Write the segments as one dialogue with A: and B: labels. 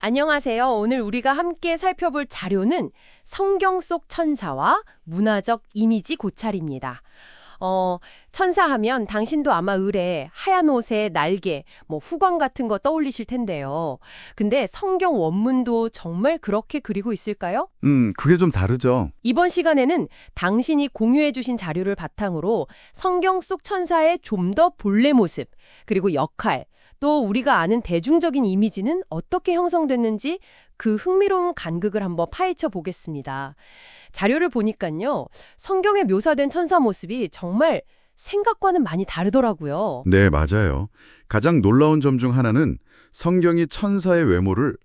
A: 안녕하세요. 오늘 우리가 함께 살펴볼 자료는 성경 속 천사와 문화적 이미지 고찰입니다. 천사하면 당신도 아마 을에 하얀 옷에 날개, 후광 같은 거 떠올리실 텐데요. 근데 성경 원문도 정말 그렇게 그리고 있을까요?
B: 그게 좀 다르죠.
A: 이번 시간에는 당신이 공유해 주신 자료를 바탕으로 성경 속 천사의 좀 더 본래 모습, 그리고 역할, 또 우리가 아는 대중적인 이미지는 어떻게 형성됐는지 그 흥미로운 간극을 한번 파헤쳐 보겠습니다. 자료를 보니까요, 성경에 묘사된 천사 모습이 정말 생각과는 많이 다르더라고요.
B: 네, 맞아요. 가장 놀라운 점 중 하나는 성경이 천사의 외모를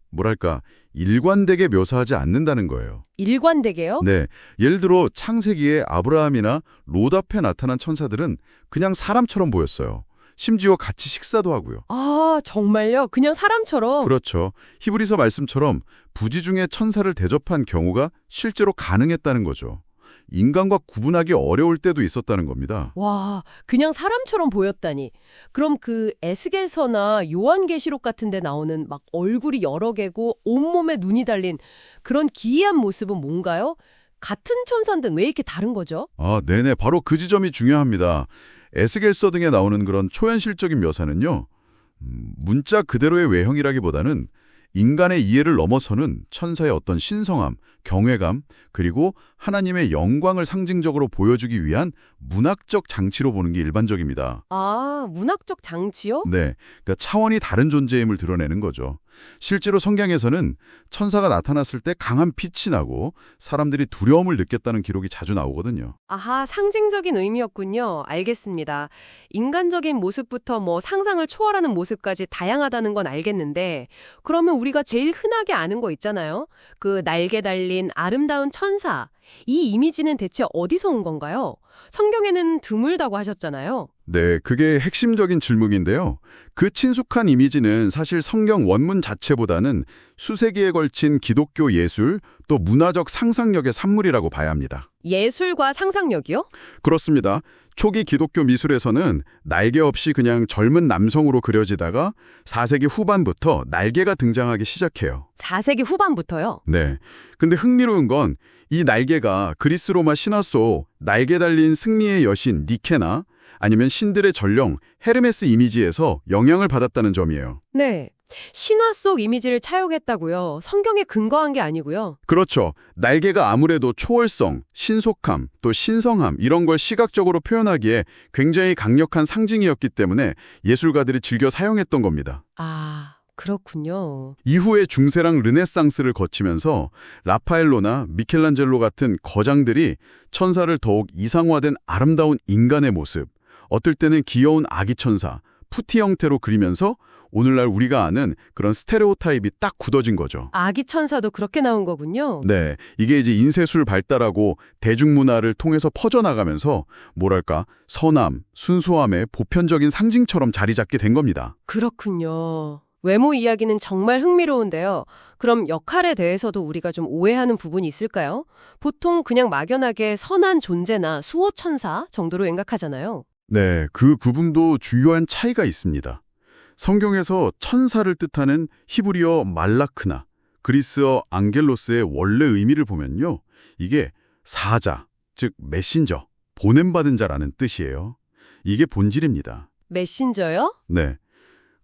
B: 일관되게 묘사하지 않는다는 거예요.
A: 일관되게요?
B: 네, 예를 들어 창세기에 아브라함이나 롯 앞에 나타난 천사들은 그냥 사람처럼 보였어요. 심지어 같이 식사도 하고요.
A: 아, 정말요? 그냥 사람처럼?
B: 그렇죠. 히브리서 말씀처럼 부지 중에 천사를 대접한 경우가 실제로 가능했다는 거죠. 인간과 구분하기 어려울 때도 있었다는 겁니다.
A: 와, 그냥 사람처럼 보였다니. 그럼 그 에스겔서나 요한계시록 같은 데 나오는 막 얼굴이 여러 개고 온몸에 눈이 달린 그런 기이한 모습은 뭔가요? 같은 천사인데 왜 이렇게 다른 거죠?
B: 네네. 바로 그 지점이 중요합니다. 에스겔서 등에 나오는 그런 초현실적인 묘사는요, 문자 그대로의 외형이라기보다는 인간의 이해를 넘어서는 천사의 어떤 신성함, 경외감, 그리고 하나님의 영광을 상징적으로 보여주기 위한 문학적 장치로 보는 게 일반적입니다.
A: 아, 문학적 장치요?
B: 네, 그러니까 차원이 다른 존재임을 드러내는 거죠. 실제로 성경에서는 천사가 나타났을 때 강한 빛이 나고 사람들이 두려움을 느꼈다는 기록이 자주 나오거든요.
A: 아하, 상징적인 의미였군요. 알겠습니다. 인간적인 모습부터 상상을 초월하는 모습까지 다양하다는 건 알겠는데, 그러면 우리가 제일 흔하게 아는 거 있잖아요. 그 날개 달린 아름다운 천사. 이 이미지는 대체 어디서 온 건가요? 성경에는 드물다고 하셨잖아요.
B: 네, 그게 핵심적인 질문인데요. 그 친숙한 이미지는 사실 성경 원문 자체보다는 수세기에 걸친 기독교 예술, 또 문화적 상상력의 산물이라고 봐야 합니다.
A: 예술과 상상력이요?
B: 그렇습니다. 초기 기독교 미술에서는 날개 없이 그냥 젊은 남성으로 그려지다가 4세기 후반부터 날개가 등장하기 시작해요.
A: 4세기 후반부터요?
B: 네. 근데 흥미로운 건 이 날개가 그리스 로마 신화 속 날개 달린 승리의 여신 니케나 아니면 신들의 전령 헤르메스 이미지에서 영향을 받았다는 점이에요.
A: 네. 신화 속 이미지를 차용했다고요? 성경에 근거한 게 아니고요?
B: 그렇죠. 날개가 아무래도 초월성, 신속함, 또 신성함 이런 걸 시각적으로 표현하기에 굉장히 강력한 상징이었기 때문에 예술가들이 즐겨 사용했던 겁니다.
A: 아, 그렇군요.
B: 이후에 중세랑 르네상스를 거치면서 라파엘로나 미켈란젤로 같은 거장들이 천사를 더욱 이상화된 아름다운 인간의 모습, 어떨 때는 귀여운 아기 천사, 푸티 형태로 그리면서 오늘날 우리가 아는 그런 스테레오타입이 딱 굳어진 거죠.
A: 아기 천사도 그렇게 나온 거군요.
B: 네, 이게 이제 인쇄술 발달하고 대중문화를 통해서 퍼져나가면서 선함, 순수함의 보편적인 상징처럼 자리 잡게 된 겁니다.
A: 그렇군요. 외모 이야기는 정말 흥미로운데요. 그럼 역할에 대해서도 우리가 좀 오해하는 부분이 있을까요? 보통 그냥 막연하게 선한 존재나 수호천사 정도로 생각하잖아요.
B: 네, 그 구분도 주요한 차이가 있습니다. 성경에서 천사를 뜻하는 히브리어 말라크나, 그리스어 앙겔로스의 원래 의미를 보면요. 이게 사자, 즉 메신저, 보냄받은 자라는 뜻이에요. 이게 본질입니다.
A: 메신저요?
B: 네.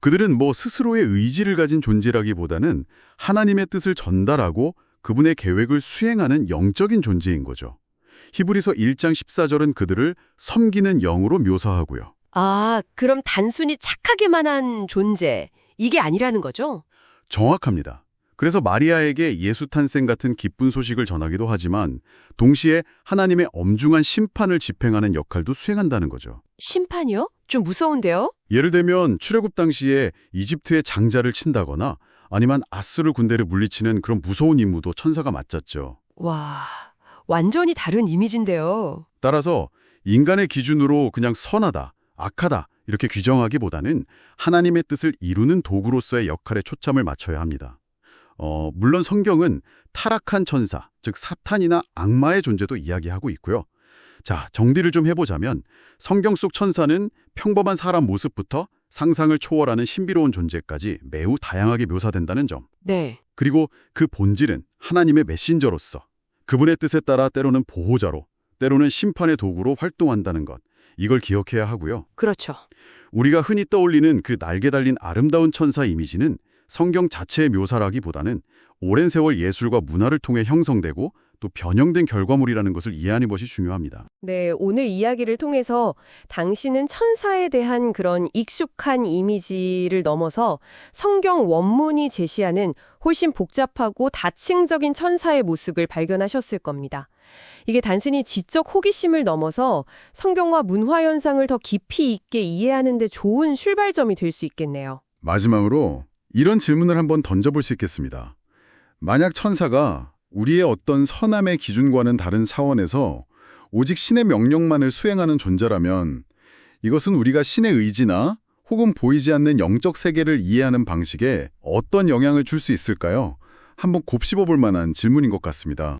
B: 그들은 스스로의 의지를 가진 존재라기보다는 하나님의 뜻을 전달하고 그분의 계획을 수행하는 영적인 존재인 거죠. 히브리서 1장 14절은 그들을 섬기는 영으로 묘사하고요.
A: 아, 그럼 단순히 착하기만 한 존재, 이게 아니라는 거죠?
B: 정확합니다. 그래서 마리아에게 예수 탄생 같은 기쁜 소식을 전하기도 하지만 동시에 하나님의 엄중한 심판을 집행하는 역할도 수행한다는 거죠.
A: 심판이요? 좀 무서운데요?
B: 예를 들면 출애굽 당시에 이집트의 장자를 친다거나 아니면 아수르 군대를 물리치는 그런 무서운 임무도 천사가 맡았죠.
A: 와, 완전히 다른 이미지인데요.
B: 따라서 인간의 기준으로 그냥 선하다, 악하다 이렇게 규정하기보다는 하나님의 뜻을 이루는 도구로서의 역할에 초점을 맞춰야 합니다. 물론 성경은 타락한 천사, 즉 사탄이나 악마의 존재도 이야기하고 있고요. 자, 정리를 좀 해보자면 성경 속 천사는 평범한 사람 모습부터 상상을 초월하는 신비로운 존재까지 매우 다양하게 묘사된다는 점.
A: 네.
B: 그리고 그 본질은 하나님의 메신저로서 그분의 뜻에 따라 때로는 보호자로, 때로는 심판의 도구로 활동한다는 것. 이걸 기억해야 하고요.
A: 그렇죠.
B: 우리가 흔히 떠올리는 그 날개 달린 아름다운 천사 이미지는 성경 자체의 묘사라기보다는 오랜 세월 예술과 문화를 통해 형성되고 또 변형된 결과물이라는 것을 이해하는 것이 중요합니다.
A: 네, 오늘 이야기를 통해서 당신은 천사에 대한 그런 익숙한 이미지를 넘어서 성경 원문이 제시하는 훨씬 복잡하고 다층적인 천사의 모습을 발견하셨을 겁니다. 이게 단순히 지적 호기심을 넘어서 성경과 문화 현상을 더 깊이 있게 이해하는 데 좋은 출발점이 될 수 있겠네요.
B: 마지막으로 이런 질문을 한번 던져볼 수 있겠습니다. 만약 천사가 우리의 어떤 선함의 기준과는 다른 차원에서 오직 신의 명령만을 수행하는 존재라면 이것은 우리가 신의 의지나 혹은 보이지 않는 영적 세계를 이해하는 방식에 어떤 영향을 줄 수 있을까요? 한번 곱씹어 볼 만한 질문인 것 같습니다.